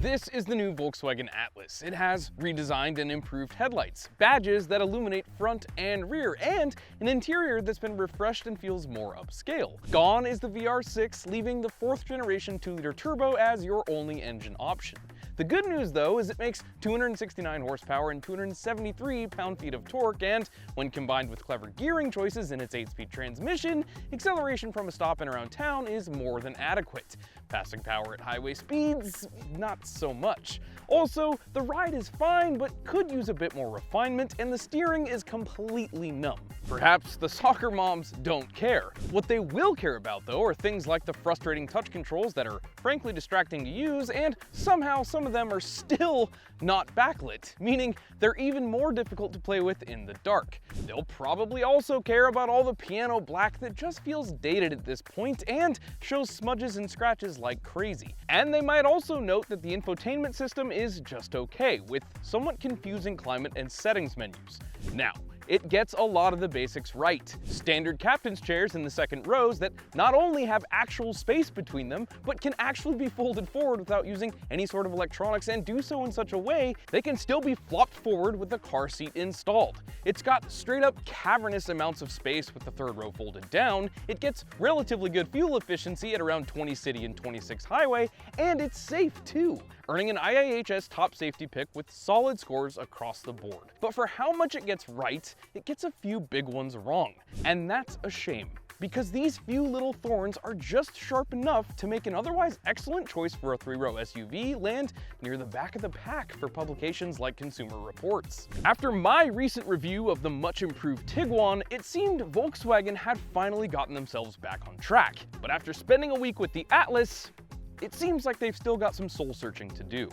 This is the new Volkswagen Atlas. It has redesigned and improved headlights, badges that illuminate front and rear, and an interior that's been refreshed and feels more upscale. Gone is the VR6, leaving the 4th generation 2-liter turbo as your only engine option. The good news though is it makes 269 horsepower and 273 pound-feet of torque, and when combined with clever gearing choices in its 8-speed transmission, acceleration from a stop and around town is more than adequate. Passing power at highway speeds, not so much. Also, the ride is fine, but could use a bit more refinement, and the steering is completely numb. Perhaps the soccer moms don't care. What they will care about though are things like the frustrating touch controls that are frankly distracting to use, and somehow some of them are still not backlit, meaning they're even more difficult to play with in the dark. They'll probably also care about all the piano black that just feels dated at this point and shows smudges and scratches like crazy. And they might also note that the infotainment system is just okay, with somewhat confusing climate and settings menus. Now, it gets a lot of the basics right. Standard captain's chairs in the second rows that not only have actual space between them, but can actually be folded forward without using any sort of electronics, and do so in such a way they can still be flopped forward with the car seat installed. It's got straight up cavernous amounts of space with the third row folded down, it gets relatively good fuel efficiency at around 20 city and 26 highway, and it's safe too, earning an IIHS top safety pick with solid scores across the board. But for how much it gets right, it gets a few big ones wrong. And that's a shame, because these few little thorns are just sharp enough to make an otherwise excellent choice for a 3-row SUV land near the back of the pack for publications like Consumer Reports. After my recent review of the much improved Tiguan, it seemed Volkswagen had finally gotten themselves back on track. But after spending a week with the Atlas, it seems like they've still got some soul searching to do.